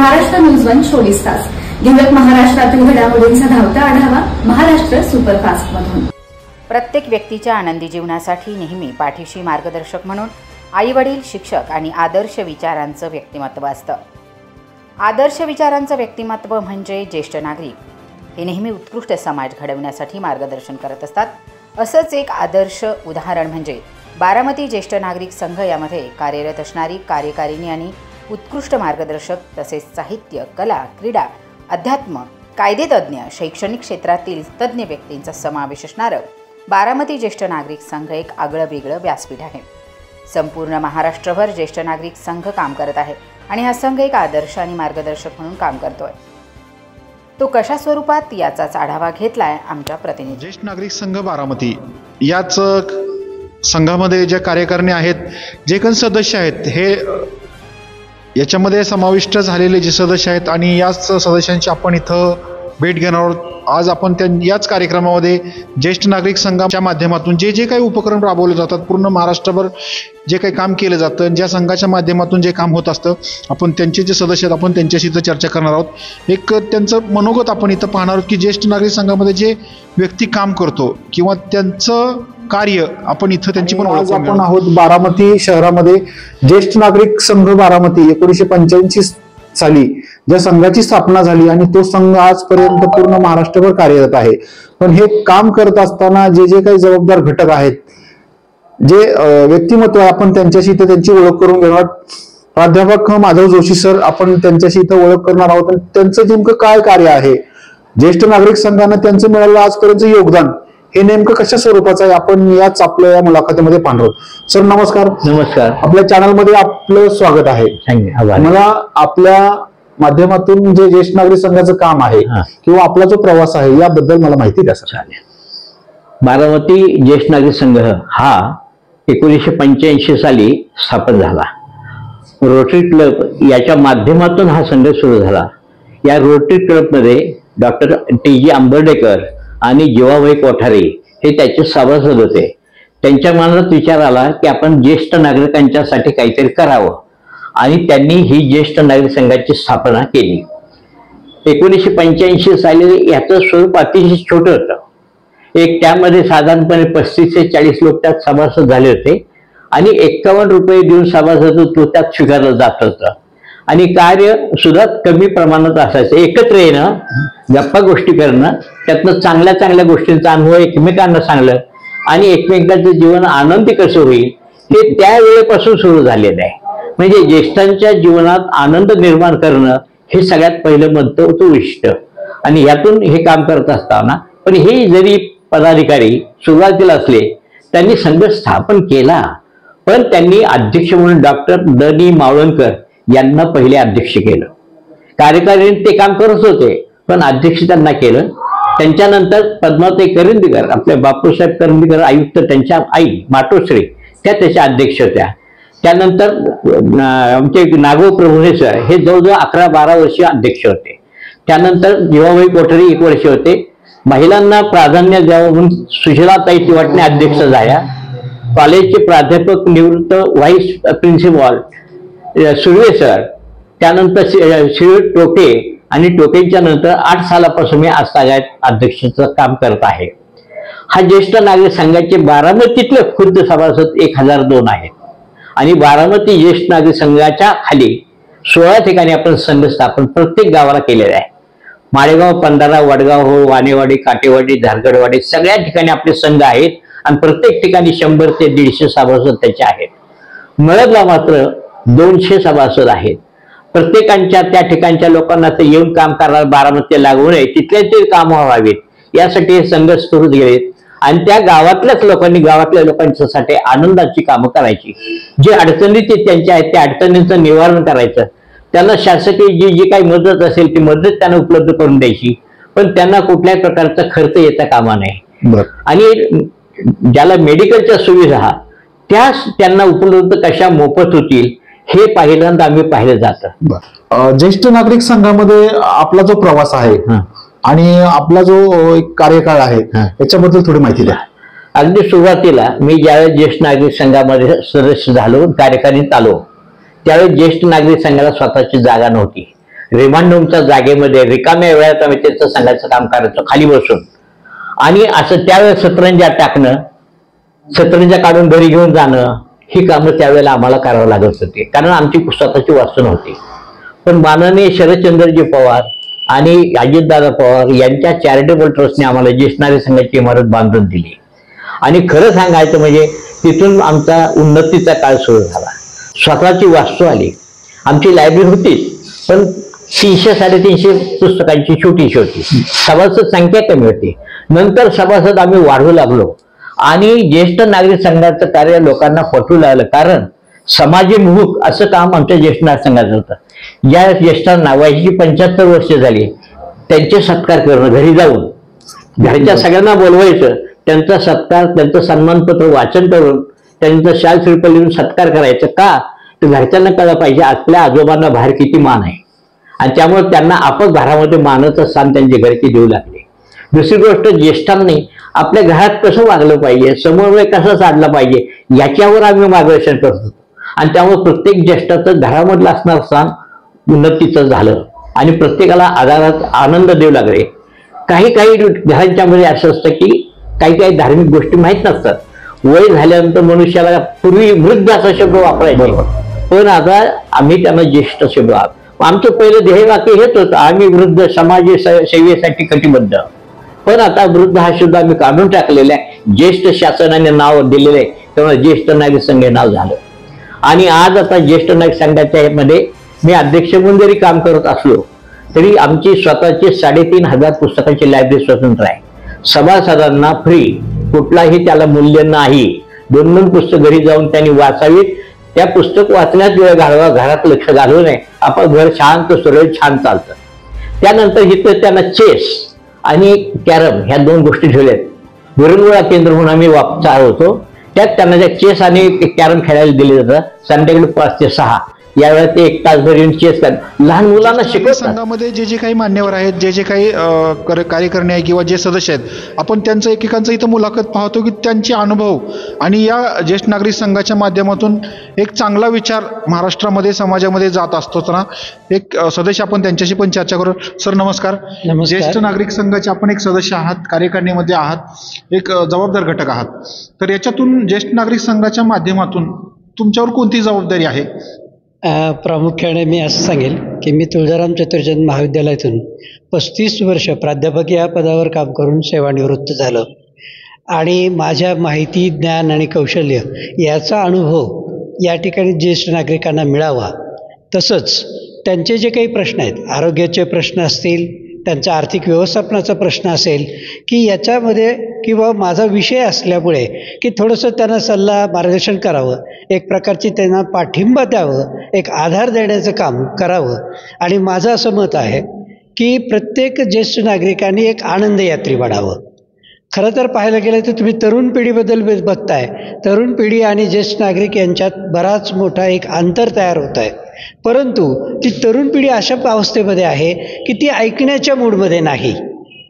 Maharashtra news 1 24 तास घेऊयात महाराष्ट्रातील घडामोडींचा धावता आढावा महाराष्ट्र सुपरफास्ट मधून। प्रत्येक व्यक्तीच्या आनंदी जीवनासाठी नेहमी पाठीशी मार्गदर्शक म्हणून आई-वडील, शिक्षक आणि आदर्श विचारांचं व्यक्तिमत्व असतं। आदर्श विचारांचं व्यक्तिमत्व म्हणजे ज्येष्ठ नागरिक हे नेहमी उत्कृष्ट समाज घडवण्यासाठी मार्गदर्शन करत असतात। असंच एक आदर्श उदाहरण म्हणजे बारामती ज्येष्ठ नागरिक संघ। यामध्ये कार्यरत असणारी कार्यकारिणी आणि उत्कृष्ट मार्गदर्शक तसेच साहित्य, कला, क्रीडा, अध्यात्म, कायदेतज्ञ, शैक्षणिक क्षेत्रातील तज्ज्ञ व्यक्तींचा समावेश असणारं बारामती ज्येष्ठ नागरिक संघ एक आगळं-वेगळं व्यासपीठ आहे। संपूर्ण महाराष्ट्रभर ज्येष्ठ नागरिक संघ काम करत आहे आणि हा संघ एक आदर्श आणि मार्गदर्शक म्हणून काम करतोय। तो कशा स्वरूपात याचाच आढावा घेतलाय आमच्या प्रतिनिधी। ज्येष्ठ नागरिक संघ बारामती याच संघामध्ये ज्या कार्यकारिणी आहेत, जे काही सदस्य आहेत, हे याच्यामध्ये समाविष्ट झालेले जे सदस्य आहेत आणि याच सदस्यांची आपण इथं भेट घेणार आहोत। आज आपण याच कार्यक्रमामध्ये ज्येष्ठ नागरिक संघाच्या माध्यमातून जे काही उपक्रम राबवले जातात, पूर्ण महाराष्ट्रभर जे काही काम केलं जातं, ज्या संघाच्या माध्यमातून जे काम होत असतं, आपण त्यांचे जे सदस्य आहेत आपण त्यांच्याशी इथं चर्चा करणार आहोत। एक त्यांचं मनोगत आपण इथं पाहणार आहोत की ज्येष्ठ नागरिक संघामध्ये जे व्यक्ती काम करतो किंवा त्यांचं कार्य आपण इथं त्यांची पण ओळख आपण आहोत बारामती शहरामध्ये। ज्येष्ठ नागरिक संघ बारामती 1985 साली ज्या संघाची स्थापना झाली आणि तो संघ आजपर्यंत पूर्ण महाराष्ट्रभर कार्यरत आहे। पण हे काम करत असताना जे काही जबाबदार घटक आहेत, जे व्यक्तिमत्व, आपण त्यांच्याशी इथं त्यांची ओळख करून घेणार। प्राध्यापक माधव जोशी सर, आपण त्यांच्याशी इथं ओळख करणार आहोत। त्यांचं नेमकं काय कार्य आहे, ज्येष्ठ नागरिक संघानं त्यांचं मिळालेलं आजपर्यंत योगदान हे नेमकं कशा स्वरूपाचं आहे, आपण याच आपल्या या मुलाखतीमध्ये पाहणार आहोत। सर नमस्कार। नमस्कार। आपल्या चॅनलमध्ये आपलं स्वागत आहे। मला आपल्या माध्यमातून जे ज्येष्ठ नागरिक संघाचं काम आहे किंवा आपला जो प्रवास आहे याबद्दल मला माहिती द्या सर। बारामती ज्येष्ठ नागरिक संघ हा 1985 साली स्थापन झाला। रोटरी क्लब याच्या माध्यमातून हा संघ सुरू झाला। या रोटरी क्लबमध्ये डॉक्टर टी.जी. आंबर्डेकर आणि जीवाबाई कोठारे हे त्याचे सभासद होते। त्यांच्या मनात विचार आला की आपण ज्येष्ठ नागरिकांच्यासाठी काहीतरी करावं आणि त्यांनी ही ज्येष्ठ नागरिक संघाची स्थापना केली। 1985 साली याचं स्वरूप अतिशय छोटं होतं। एक त्यामध्ये साधारणपणे 35 ते 40 लोक त्यात सभासद झाले होते आणि 51 रुपये देऊन सभासदत्व त्यात स्वीकारलं जात होतं आणि कार्य सुद्धा कमी प्रमाणात असायचं। एकत्र येणं, गप्पा गोष्टी करणं, त्यातनं चांगल्या चांगल्या गोष्टींचा अनुभव एकमेकांना सांगलं आणि एकमेकांचं जीवन आनंदी कसं होईल हे त्यावेळेपासून सुरू झालेलं आहे। म्हणजे ज्येष्ठांच्या जीवनात आनंद निर्माण करणं हे सगळ्यात पहिलं महत्त्वाचं उद्दिष्ट आणि यातून हे काम करत असताना पण हे जरी पदाधिकारी सुरुवातीला असले, त्यांनी संघ स्थापन केला, पण त्यांनी अध्यक्ष म्हणून डॉक्टर द.नी. मावळणकर यांना पहिले अध्यक्ष केलं। कार्यकारिणीत ते काम करत होते पण अध्यक्ष त्यांना केलं। त्यांच्यानंतर पद्माताई करंदीकर, आपल्या बापूसाहेब करंदीकर आयुक्त, त्यांच्या आई मातोश्री त्या त्याच्या अध्यक्ष होत्या। त्यानंतर आमचे नागो प्रभुणे सर हे जवळजवळ 11-12 वर्ष अध्यक्ष होते। त्यानंतर जीवाबाई कोठारे 1 वर्ष होते। महिलांना प्राधान्य द्यावं म्हणून सुशीलाताई तिवाटणे अध्यक्ष झाल्या। कॉलेजचे प्राध्यापक निवृत्त व्हाईस प्रिन्सिपल सुर्वे सर, त्यानंतर श्री टोके आणि टोकेच्या नंतर 8 सालापासून मी आज सगळ्यात अध्यक्षाचं काम करत आहे। हा ज्येष्ठ नागरिक संघाचे बारामतीतले खुद्द सभासद 1002 आहेत आणि बारामती ज्येष्ठ नागरिक संघाच्या खाली 16 ठिकाणी आपण संघ स्थापन प्रत्येक गावाला केलेला आहे। माळेगाव, पंधारा, वडगाव हो, वानेवाडी, काटेवाडी, धारगडवाडी सगळ्या ठिकाणी आपले संघ आहेत आणि प्रत्येक ठिकाणी 100 ते 150 सभासद त्याचे आहेत। मळदला मात्र 200 सभासद आहेत। प्रत्येकांच्या त्या ठिकाणच्या लोकांना ते येऊन काम करणार, बारामती लागू नये, तिथले ते काम व्हावेत यासाठी हे संघ सुरू केलेत आणि त्या गावातल्याच लोकांनी गावातल्या लोकांच्यासाठी आनंदाची कामं करायची। जे अडचणी त्यांच्या आहेत त्या अडचणींचं निवारण करायचं, त्यांना शासकीय जी काही मदत असेल ती मदत त्यांना उपलब्ध करून द्यायची, पण त्यांना कुठल्याही प्रकारचा खर्च येता कामा नये आणि ज्याला मेडिकलच्या सुविधा त्या त्यांना उपलब्ध कशा मोफत होतील हे पहिल्यांदा आम्ही पाहिलं जातं। ज्येष्ठ नागरिक संघामध्ये आपला जो प्रवास आहे आणि आपला जो एक कार्यकाळ आहे याच्याबद्दल थोडी माहिती द्या। अगदी सुरुवातीला मी ज्यावेळेस ज्येष्ठ नागरिक संघामध्ये सदस्य झालो, कार्यकारिणीत आलो, त्यावेळेस ज्येष्ठ नागरिक संघाला स्वतःची जागा नव्हती। रिमांड होमच्या जागेमध्ये रिकाम्या वेळात आम्ही त्यांचं संघाचं काम करायचो खाली बसून. आणि असं त्यावेळेस सतरंजा टाकणं, सतरंजा काढून घरी घेऊन जाणं, ही कामं त्यावेळेला आम्हाला करावं लागत होती, कारण आमची स्वतःची वास्तू नव्हती. पण माननीय शरदचंद्रजी पवार आणि अजितदादा पवार यांच्या चॅरिटेबल ट्रस्टने आम्हाला ज्येष्ठ नागरिक संघाची इमारत बांधून दिली. आणि खरं सांगायचं म्हणजे तिथून आमचा उन्नतीचा काळ सुरू झाला. स्वतःची वास्तू आली. आमची लायब्ररी होतीच, पण 300-350 पुस्तकांची छोटी सभासद संख्या कमी होती. नंतर सभासद आम्ही वाढवू लागलो आणि ज्येष्ठ नागरिक संघाचं कार्य लोकांना पटवू लागलं, कारण समाजोन्मुख असं काम आमच्या ज्येष्ठ नागरिक संघाचं होतं. ज्या ज्येष्ठांना वयाची 75 वर्ष झाली त्यांचे सत्कार करणं, घरी जाऊन घरच्या सगळ्यांना बोलवायचं, त्यांचा सत्कार, त्यांचं सन्मानपत्र वाचन करून त्यांचं शाल श्रीफळ लिहून सत्कार करायचं. का तर घरच्यांना कळलं पाहिजे आपल्या आजोबांना बाहेर किती मान आहे, आणि त्यामुळे त्यांना आपण घरामध्ये मानाचं स्थान त्यांचे घरचे देऊ लागले. दुसरी गोष्ट, ज्येष्ठांनी आपल्या घरात कसं वागलं पाहिजे, समन्वय कसा साधला पाहिजे, याच्यावर आम्ही मार्गदर्शन करतो. आणि त्यामुळे प्रत्येक ज्येष्ठाचं घरामधलं असणारं स्थान उन्नतीचं झालं आणि प्रत्येकाला आधारात आनंद देऊ लागले. काही घरांच्या मध्ये असं असतं की काही धार्मिक गोष्टी माहीत नसतात. वय झाल्यानंतर मनुष्याला पूर्वी वृद्ध असा शब्द वापरायचे, पण आता आम्ही त्यांना ज्येष्ठ शब्द. आमचं पहिलं ध्येयवाक्य हेच होतं, आम्ही वृद्ध समाज सेवेसाठी कटिबद्ध. पण आता वृद्ध हा शब्द आम्ही काढून टाकलेला आहे. ज्येष्ठ शासनाने नाव दिलेलं आहे, तेव्हा ज्येष्ठ नागरिक संघ नाव झालं. आणि आज आता ज्येष्ठ नागरिक संघाच्या मध्ये मी अध्यक्ष म्हणून जरी काम करत असलो तरी आमची स्वतःची 3500 पुस्तकांची लायब्ररी स्वतंत्र आहे. सभासदांना फ्री, कुठलाही त्याला मूल्य नाही. 2-2 पुस्तक घरी जाऊन त्यांनी वाचावीत. त्या पुस्तक वाचण्यात वेळ घालवा, घरात लक्ष घालवू नये. आपण घर शांत सुरळीत छान चालतं. त्यानंतर इथं त्यांना चेस आणि कॅरम ह्या 2 गोष्टी ठेवल्यात. विरंगुळा केंद्र म्हणून आम्ही होतो. त्यात त्यांना त्या चेस आणि कॅरम खेळायला दिले जातं. संध्याकाळी 5 ते 6 यावेळेला ते 1 तासभर येऊन चेस करतात. लहान मुलांना शिकवतात. संघामध्ये जे काही मान्यवर आहेत, जे काही कार्यकर्ते आहे किंवा जे सदस्य आहेत, आपण त्यांचं एकेकांचं इथं मुलाखत पाहतो की त्यांचे अनुभव आणि या ज्येष्ठ नागरिक संघाच्या माध्यमातून एक चांगला विचार महाराष्ट्रामध्ये समाजामध्ये जात असतो ना. एक सदस्य आपण त्यांच्याशी पण चर्चा करू. सर नमस्कार. ज्येष्ठ नागरिक संघाचे आपण एक सदस्य आहात, कार्यकारिणीमध्ये आहात, एक जबाबदार घटक आहात. तर याच्यातून ज्येष्ठ नागरिक संघाच्या माध्यमातून तुमच्यावर कोणती जबाबदारी आहे? प्रामुख्याने मी असं सांगेल की मी तुळजाराम चतुर्चंद महाविद्यालयातून 35 वर्ष प्राध्यापक या पदावर काम करून सेवानिवृत्त झालं. आणि माझ्या माहिती, ज्ञान आणि कौशल्य याचा अनुभव या ठिकाणी ज्येष्ठ नागरिकांना मिळावा. तसंच त्यांचे जे काही प्रश्न आहेत, आरोग्याचे प्रश्न असतील, त्यांचा आर्थिक व्यवस्थापनाचा प्रश्न असेल, की याच्यामध्ये किंवा माझा विषय असल्यामुळे की थोडंसं त्यांना सल्ला मार्गदर्शन करावं, एक प्रकारची त्यांना पाठिंबा द्यावं, एक आधार देण्याचं काम करावं. आणि माझं असं मत आहे की प्रत्येक ज्येष्ठ नागरिकांनी एक आनंद यात्री बनावं. खरं तर पाहायला गेलं तर तुम्ही तरुण पिढीबद्दल बघताय, तरुण पिढी आणि ज्येष्ठ नागरिक यांच्यात बराच मोठा एक अंतर तयार होत आहे. परंतु ती तरुण पिढी अशा अवस्थेमध्ये आहे की ती ऐकण्याच्या मूडमध्ये नाही.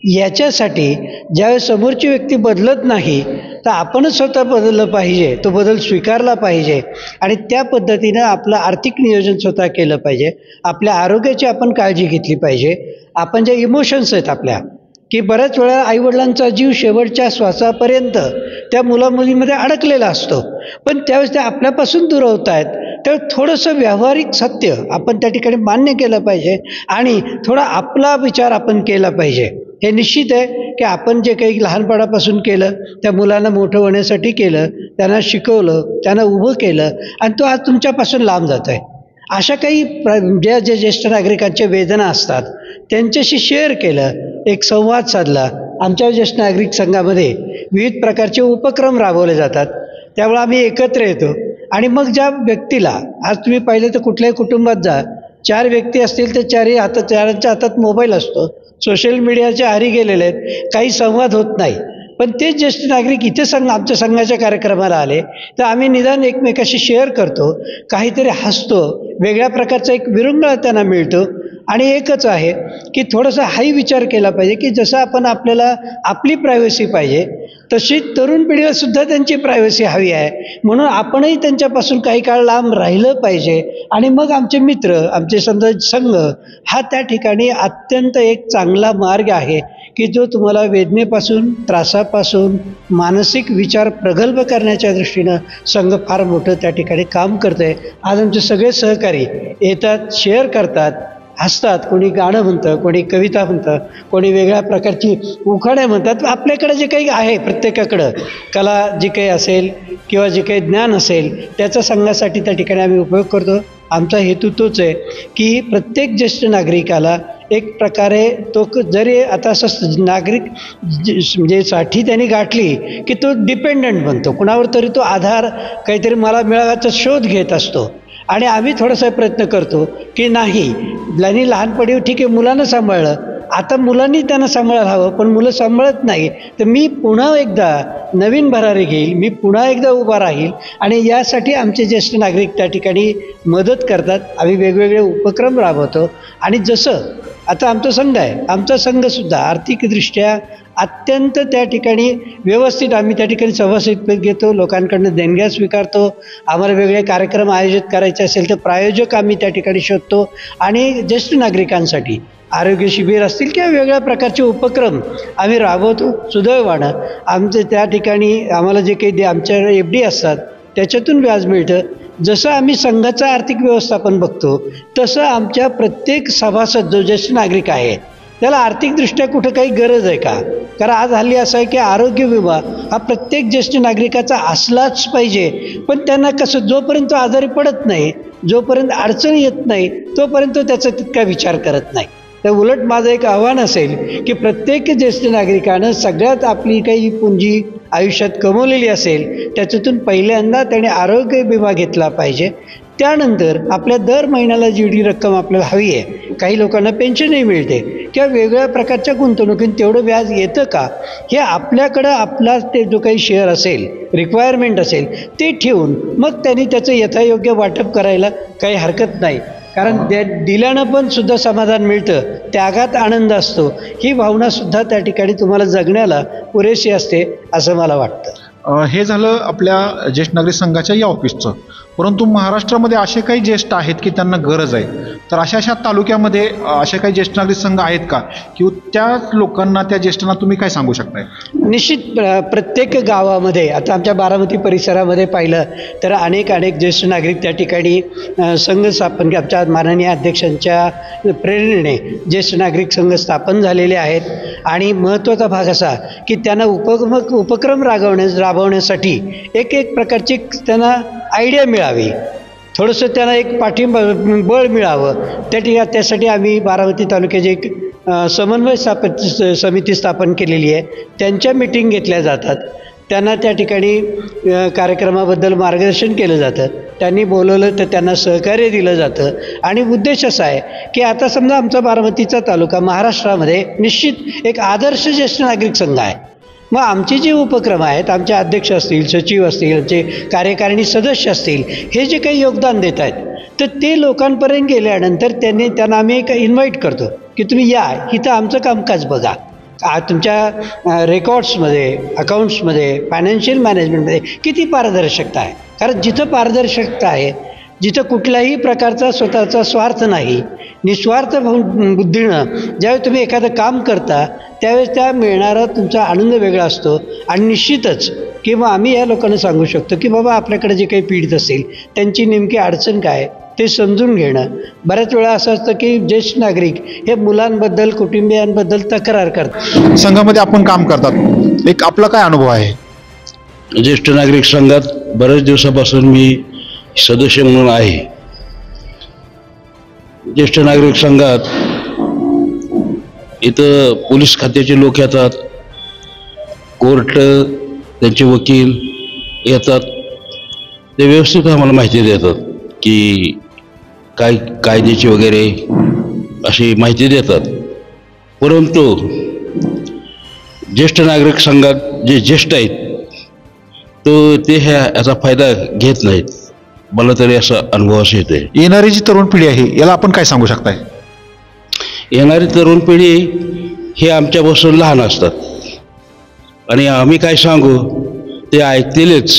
याच्यासाठी ज्यावेळेस समोरची व्यक्ती बदलत नाही तर आपणच स्वतः बदललं पाहिजे, तो बदल स्वीकारला पाहिजे आणि त्या पद्धतीनं आपलं आर्थिक नियोजन स्वतः केलं पाहिजे. आपल्या आरोग्याची आपण काळजी घेतली पाहिजे. आपण ज्या इमोशन्स आहेत आपल्या, की बऱ्याच वेळा आईवडिलांचा जीव शेवटच्या श्वासापर्यंत त्या मुलामुलीमध्ये अडकलेला असतो, पण त्यावेळेस ते आपल्यापासून दूर होत आहेत. तर थोडंसं व्यावहारिक सत्य आपण त्या ठिकाणी मान्य केलं पाहिजे आणि थोडा आपला विचार आपण केला पाहिजे. हे निश्चित आहे की आपण जे काही लहानपणापासून केलं, त्या मुलांना मोठं होण्यासाठी केलं, त्यांना शिकवलं, त्यांना उभं केलं आणि तो आज तुमच्यापासून लांब जात आहे. अशा काही ज्या ज्येष्ठ नागरिकांच्या वेदना असतात त्यांच्याशी शेअर केलं, एक संवाद साधला. आमच्या ज्येष्ठ नागरिक संघामध्ये विविध प्रकारचे उपक्रम राबवले जातात. त्यामुळे आम्ही एकत्र येतो आणि मग ज्या व्यक्तीला, आज तुम्ही पाहिलं तर कुठल्याही कुटुंबात जा, 4 व्यक्ती असतील तर 4च्या हातात मोबाईल असतो, सोशल मीडियाच्या आहारी गेलेले आहेत, काही संवाद होत नाही. पण ते ज्येष्ठ नागरिक इथे आमच्या संघाच्या कार्यक्रमाला आले तर आम्ही निदान एकमेकाशी शेअर करतो, काहीतरी हसतो, वेगळ्या प्रकारचा एक विरंगुळा त्यांना मिळतो. आणि एकच आहे की थोडासा हाही विचार केला पाहिजे की जसं आपण आपल्याला आपली प्रायव्हसी पाहिजे तशी तरुण पिढीला सुद्धा त्यांची प्रायव्हसी हवी आहे, म्हणून आपणही त्यांच्यापासून काही काळ लांब राहिलं पाहिजे. आणि मग आमचे मित्र, आमचे समजा संघ हा त्या ठिकाणी अत्यंत एक चांगला मार्ग आहे की जो तुम्हाला वेदनेपासून, त्रासापासून, मानसिक विचार प्रगल्भ करण्याच्या दृष्टीनं संघ फार मोठं त्या ठिकाणी काम करतं आहे. आज आमचे सगळे सहकारी येतात, शेअर करतात, हसतात, कोणी गाणं म्हणतं, कोणी कविता म्हणतं, कोणी वेगळ्या प्रकारची उखाणे म्हणतात. आपल्याकडे जे काही आहे प्रत्येकाकडं कला जी काही असेल किंवा जे काही ज्ञान असेल त्याचा संघासाठी त्या ठिकाणी आम्ही उपयोग करतो. आमचा हेतू तोच आहे की प्रत्येक ज्येष्ठ नागरिकाला एक प्रकारे तो जरी आता असं नागरिक म्हणजे साठी त्यांनी गाठली की तो डिपेंडंट बनतो, कुणावर तरी तो आधार काहीतरी मला मिळाव्याचा शोध घेत असतो. आणि आम्ही थोडासा प्रयत्न करतो की नाही, ज्यांनी लहानपणी ठीक आहे मुलांना सांभाळलं, आता मुलांनी त्यांना सांभाळायला हवं, पण मुलं सांभाळत नाही, तर मी पुन्हा एकदा नवीन भरारी घेईल, मी पुन्हा एकदा उभा राहील. आणि यासाठी आमचे ज्येष्ठ नागरिक त्या ठिकाणी मदत करतात. आम्ही वेगवेगळे उपक्रम राबवतो. आणि जसं आता आमचा संघ आहे, आमचा संघसुद्धा आर्थिकदृष्ट्या अत्यंत त्या ठिकाणी व्यवस्थित आम्ही त्या ठिकाणी सभासद घेतो, लोकांकडनं देणग्या स्वीकारतो. आम्हाला वेगळे कार्यक्रम आयोजित करायचे असेल तर प्रायोजक आम्ही त्या ठिकाणी शोधतो. आणि ज्येष्ठ नागरिकांसाठी आरोग्य शिबिर असतील किंवा वेगळ्या प्रकारचे उपक्रम आम्ही राबवतो सुदैवानं. आमचे त्या ठिकाणी आम्हाला जे काही आमच्या FD असतात त्याच्यातून व्याज मिळतं. जसं आम्ही संघाचं आर्थिक व्यवस्थापन बघतो तसं आमच्या प्रत्येक सभासद जो ज्येष्ठ नागरिक आहे त्याला आर्थिकदृष्ट्या कुठं काही गरज आहे का? कारण आज हल्ली असं आहे की आरोग्य विमा हा प्रत्येक ज्येष्ठ नागरिकाचा असलाच पाहिजे, पण त्यांना कसं जोपर्यंत तो आजारी पडत नाही, जोपर्यंत अडचण येत नाही तोपर्यंत त्याचा तितका विचार करत नाही. तर उलट माझं एक आव्हान असेल की प्रत्येक ज्येष्ठ नागरिकानं सगळ्यात आपली काही पुंजी आयुष्यात कमवलेली असेल त्याच्यातून पहिल्यांदा त्याने आरोग्य विमा घेतला पाहिजे. त्यानंतर आपल्या दर महिन्याला जी रक्कम आपल्याला हवी आहे, काही लोकांना पेन्शनही मिळते किंवा वेगवेगळ्या प्रकारच्या गुंतवणुकीत तेवढं व्याज येतं का हे आपल्याकडं आपला ते जो काही शेअर असेल, रिक्वायरमेंट असेल ते ठेवून मग त्यांनी त्याचं यथायोग्य वाटप करायला काही हरकत नाही. कारण दिल्यानं पण सुद्धा समाधान मिळतं, त्यागात आनंद असतो, ही भावनासुद्धा त्या ठिकाणी तुम्हाला जगण्याला पुरेशी असते असं मला वाटतं. हे झालं आपल्या ज्येष्ठ नागरिक संघाच्या या ऑफिसचं. परंतु महाराष्ट्रामध्ये असे काही ज्येष्ठ आहेत की त्यांना गरज आहे, तर अशा तालुक्यामध्ये असे काही ज्येष्ठ नागरिक संघ आहेत का, किंवा त्या लोकांना, त्या ज्येष्ठांना तुम्ही काय सांगू शकताय? निश्चित प्रत्येक गावामध्ये आता आमच्या बारामती परिसरामध्ये पाहिलं तर अनेक ज्येष्ठ नागरिक त्या ठिकाणी संघ स्थापन, आमच्या माननीय अध्यक्षांच्या प्रेरणेने ज्येष्ठ नागरिक संघ स्थापन झालेले आहेत. आणि महत्त्वाचा भाग असा की त्यांना उपक्रम राबवण्यासाठी एक प्रकारची त्यांना आयडिया मिळावी, थोडंसं त्यांना एक पाठिंबा बळ मिळावं. त्यासाठी आम्ही बारामती तालुक्याची एक समन्वय समिती स्थापन केलेली आहे. त्यांच्या मीटिंग घेतल्या जातात, त्यांना त्या ठिकाणी कार्यक्रमाबद्दल मार्गदर्शन केलं जातं, त्यांनी बोलवलं तर त्यांना सहकार्य दिलं जातं. आणि उद्देश असा आहे की आता समजा आमचा बारामतीचा तालुका महाराष्ट्रामध्ये निश्चित एक आदर्श ज्येष्ठ नागरिक संघ आहे. मग आमचे जे उपक्रम आहेत, आमचे अध्यक्ष असतील, सचिव असतील, आमचे कार्यकारिणी सदस्य असतील, हे जे काही योगदान देत आहेत तर ते लोकांपर्यंत गेल्यानंतर त्यांना आम्ही एक इन्व्हाइट करतो की तुम्ही या, इथं आमचं कामकाज बघा. तुमच्या रेकॉर्ड्समध्ये, अकाउंट्समध्ये, फायनान्शियल मॅनेजमेंटमध्ये किती पारदर्शकता आहे. कारण जिथं पारदर्शकता आहे, जिथं कुठल्याही प्रकारचा स्वतःचा स्वार्थ नाही, निस्वार्थ बुद्धीनं ज्यावेळी तुम्ही एखादं काम करता त्यावेळेस त्या मिळणारा तुमचा आनंद वेगळा असतो. आणि निश्चितच किंवा आम्ही या लोकांना सांगू शकतो की बाबा आपल्याकडे जे काही पीडित असेल त्यांची नेमकी अडचण काय ते समजून घेणं. बऱ्याच वेळा असं असतं की ज्येष्ठ नागरिक हे मुलांबद्दल, कुटुंबियांबद्दल तक्रार करतात. संघामध्ये आपण काम करतात, एक आपला काय अनुभव आहे? ज्येष्ठ नागरिक संघात बऱ्याच दिवसापासून मी सदस्य म्हणून आहे. ज्येष्ठ नागरिक संघात इथं पोलीस खात्याचे लोक येतात, कोर्ट त्यांचे वकील येतात, ते व्यवस्थित आम्हाला माहिती देतात की काय कायद्याची वगैरे अशी माहिती देतात. परंतु ज्येष्ठ नागरिक संघात जे ज्येष्ठ आहेत ते याचा फायदा घेत नाहीत. मला तरी असा अनुभव येतोय. येणारी जी तरुण पिढी आहे याला आपण काय सांगू शकताय? येणारी तरुण पिढी हे आमच्यापासून लहान असतात आणि आम्ही काय सांगू ते ऐकतीलच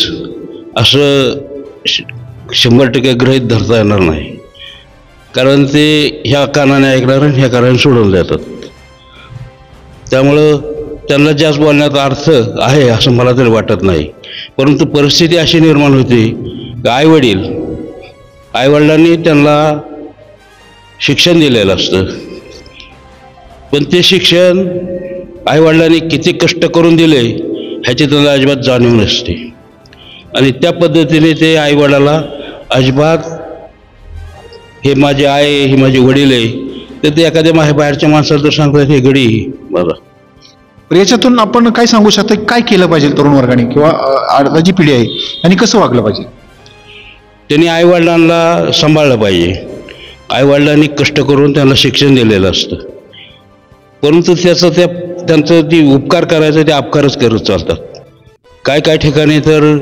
असं 100% गृहीत धरता येणार नाही, कारण ते ह्या कानाने ऐकणार आणि ह्या कानाने सोडून देतात. त्यामुळं त्यांना जास्त बोलण्यात अर्थ आहे असं मला तरी वाटत नाही. परंतु परिस्थिती अशी निर्माण होती की आईवडिलांनी त्यांना शिक्षण दिलेलं असतं, पण ते शिक्षण आईवडिलांनी किती कष्ट करून दिले ह्याची त्यांना अजिबात जाणीव नसते आणि त्या पद्धतीने ते आईवडिलाला अजिबात हे माझे आई हे माझे वडील आहे तर ते एखाद्या बाहेरच्या माणसाला तर सांगतात हे गडी बघा. याच्यातून आपण काय सांगू शकता, काय केलं पाहिजे तरुण वर्गाने किंवा आताची पिढी आहे आणि कसं वागलं पाहिजे? त्यांनी आईवडिलांना सांभाळलं पाहिजे. आईवडिलांनी कष्ट करून त्यांना शिक्षण दिलेलं असतं, परंतु त्यांचं ती उपकार करायचं ते अपकारच करत चालतात. काय ठिकाणी तर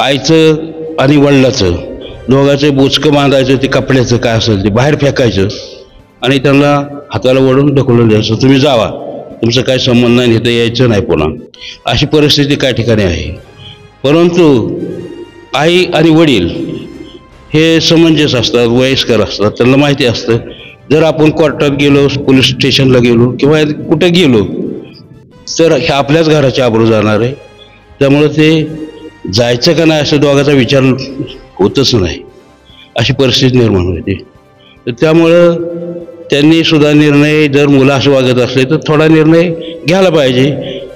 आईचं आणि वडिलाचं दोघांचं बोचकं बांधायचं, ते कपड्याचं काय असेल ते बाहेर फेकायचं आणि त्यांना हाताला वळून ढकलून द्यायचं, तुम्ही जावा, तुमचं काय संबंध नाही, इथं यायचं नाही पुन्हा. अशी परिस्थिती काय ठिकाणी आहे. परंतु आई आणि वडील हे समंजस असतात, वयस्कर असतात, त्यांना माहिती असतं जर आपण कोर्टात गेलो, पोलीस स्टेशनला गेलो किंवा कुठं गेलो तर हे आपल्याच घराची आबरू जाणार आहे. त्यामुळं ते जायचं का नाही असं दोघांचा विचार होतच नाही, अशी परिस्थिती निर्माण होते. तर त्यामुळं त्यांनी सुद्धा निर्णय, जर मुलं असं वागत असले तर थोडा निर्णय घ्यायला पाहिजे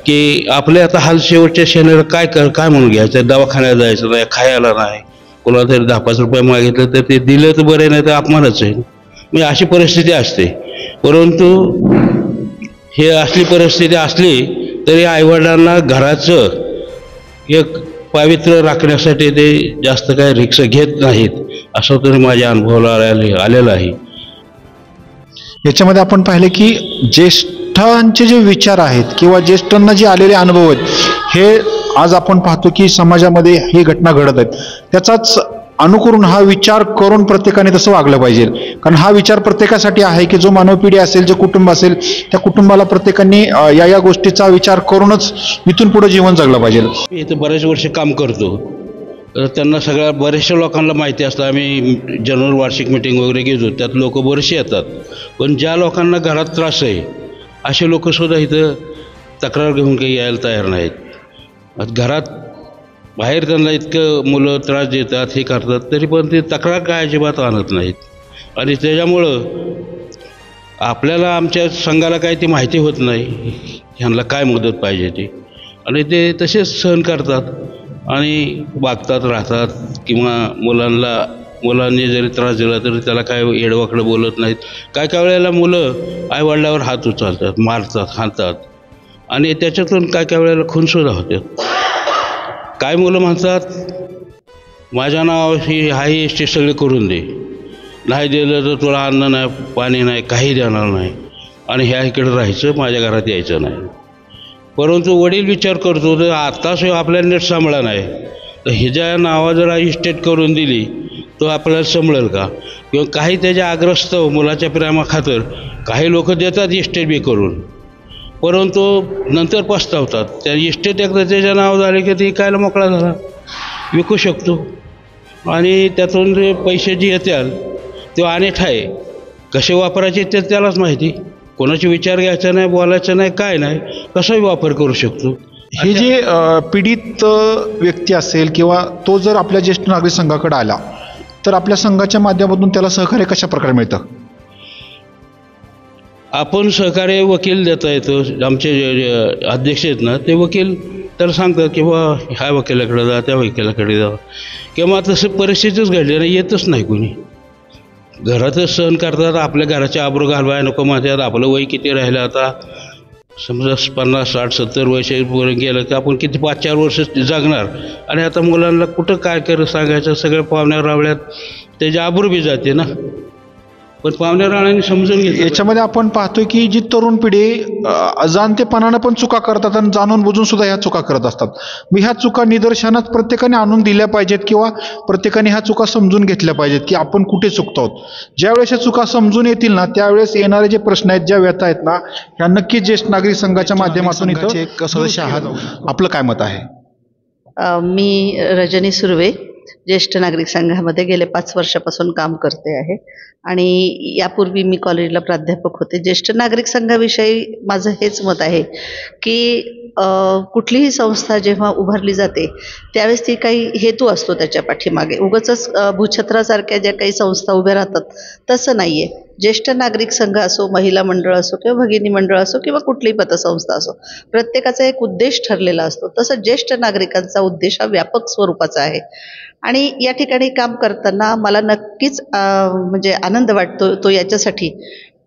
की आपले आता हाल शेवटच्या क्षणाला काय म्हणून घ्यायचं, दवाखान्यात जायचं नाही, खायला नाही, कोणाला तरी 10-5 रुपये मागितलं तर ते दिलं तर बरं, नाही तर अपमानच आहे. म्हणजे अशी परिस्थिती असते. परंतु हे असली परिस्थिती असली तरी आईवडिलांना घराचं एक पावित्र्य राखण्यासाठी ते जास्त काय रिक्स घेत नाहीत, असं तरी माझ्या अनुभवाला आलेलं आहे. याच्यामध्ये आपण पाहिले की ज्येष्ठांचे जे विचार आहेत किंवा ज्येष्ठांना जे आलेले अनुभव आहेत हे आज आपण पाहतो की समाजामध्ये ही घटना घडत आहेत. त्याचाच अनुकरून हा विचार करून प्रत्येकाने तसं वागलं पाहिजे, कारण हा विचार प्रत्येकासाठी आहे की जो मानव पिढी असेल, जे कुटुंब असेल, त्या कुटुंबाला प्रत्येकाने या गोष्टीचा विचार करूनच इथून पुढे जीवन जगलं पाहिजे. मी इथं बरेच वर्ष काम करतो तर त्यांना बऱ्याचशा लोकांना माहिती असतं. आम्ही जनरल वार्षिक मिटिंग वगैरे घेतो, त्यात लोक बरेचसे येतात, पण ज्या लोकांना घरात त्रास आहे असे लोकसुद्धा इथं तक्रार घेऊन काही यायला तयार नाहीत. घरात बाहेर त्यांना इतकं मुलं त्रास देतात, हे करतात, तरी पण ते तक्रार काय अजिबात आणत नाहीत. आणि त्याच्यामुळं आपल्याला आमच्या संघाला काय ती माहिती होत नाही ह्यांना काय मदत पाहिजे ती, आणि ते तसेच सहन करतात आणि वागतात राहतात. किंवा मुलांनी जरी त्रास दिला तरी त्याला काय येडवाकडं बोलत नाहीत. काय वेळेला मुलं आईवडिलावर हात उचलतात, मारतात, हाणतात आणि त्याच्यातून काय वेळेला खूनसुद्धा होतात. काय मुलं म्हणतात माझ्या नावाशी हाही एसटी सगळे करून दे, नाही दिलं तर तुला अन्न नाही, पाणी नाही, काही देणार नाही आणि ह्या इकडे राहायचं, माझ्या घरात यायचं नाही. परंतु वडील विचार करतो तर आताच आपल्याला नीट सांभाळा नाही तर हिच्या नावा जर इस्टेट करून दिली तो आपल्याला सांभाळेल का? किंवा काही त्याच्या आग्रस्तव मुलाच्या प्रेमाखातर काही लोक देतात इस्टेट बी करून, परंतु नंतर पस्तावतात. त्या इस्टेट एकदा त्याच्या नाव झाले की ते कायला मोकळा झाला, विकू शकतो आणि त्यातून जे पैसे जे येतील ते अनेक आहे, कसे वापरायचे ते त्यालाच माहिती. कोणाचे विचार घ्यायचा नाही, बोलायचं नाही, काय नाही, कसाही वापर करू शकतो. हे जे पीडित व्यक्ती असेल किंवा तो जर आपल्या ज्येष्ठ नागरिक संघाकडे आला तर आपल्या संघाच्या माध्यमातून त्याला सहकार्य कशा प्रकारे मिळतं? आपण सहकार्य वकील देता येतो. आमचे अध्यक्ष आहेत ना ते वकील त्याला सांगतात की बा ह्या वकिलाकडे जा, त्या वकिलाकडे जा. किंवा तसं परिस्थितीच घडली नाही, येतच नाही कोणी, घरातच सहन करतात. आपल्या घराचे आबरू घालवाय नको म्हणतात. आपलं वय किती राहिलं आता, समजा 50, 60, 70 वर्षापर्यंत गेलं की आपण किती 5-4 वर्ष जगणार आणि आता मुलांना कुठं काय सांगायचं, सगळ्या पाहुण्या रावळ्यात त्याची आबरू बी जाते ना. पण पाहुण्या राणांनी समजून घेतलं. याच्यामध्ये आपण पाहतोय की जी तरुण पिढी अजाणतेपणानं पण चुका करतात आणि जाणून बुजून सुद्धा ह्या चुका करत असतात. मी ह्या चुका निदर्शनात प्रत्येकाने आणून दिल्या पाहिजेत किंवा प्रत्येकाने ह्या चुका समजून घेतल्या पाहिजेत की आपण कुठे चुकतो आहोत. ज्यावेळेस ह्या चुका समजून येतील ना, त्यावेळेस येणारे जे प्रश्न आहेत, ज्या व्यथा आहेत ना, ह्या नक्कीच ज्येष्ठ नागरिक संघाच्या माध्यमातून इथं एक सदस्य आहात. आपलं काय मत आहे? मी रजनी सुर्वे ज्येष्ठ नागरिक संघामध्ये गेले 5 वर्षापासून काम करते आहे आणि यापूर्वी मी कॉलेजला प्राध्यापक होते. ज्येष्ठ नागरिक संघाविषयी माझं हेच मत आहे की कुठलीही संस्था जेव्हा उभारली जाते त्यावेळेस ती काही हेतू असतो त्याच्या पाठीमागे. उगाचच भूछत्रासारख्या ज्या काही संस्था उभ्या राहतात तसं नाही आहे. ज्येष्ठ नागरिक संघ असो, महिला मंडळ असो किंवा भगिनी मंडळ असो किंवा कुठलीही पतसंस्था असो, प्रत्येकाचा एक उद्देश ठरलेला असतो. तसं ज्येष्ठ नागरिकांचा उद्देश हा व्यापक स्वरूपाचा आहे आणि या ठिकाणी काम करताना मला नक्कीच म्हणजे आनंद वाटतो तो याच्यासाठी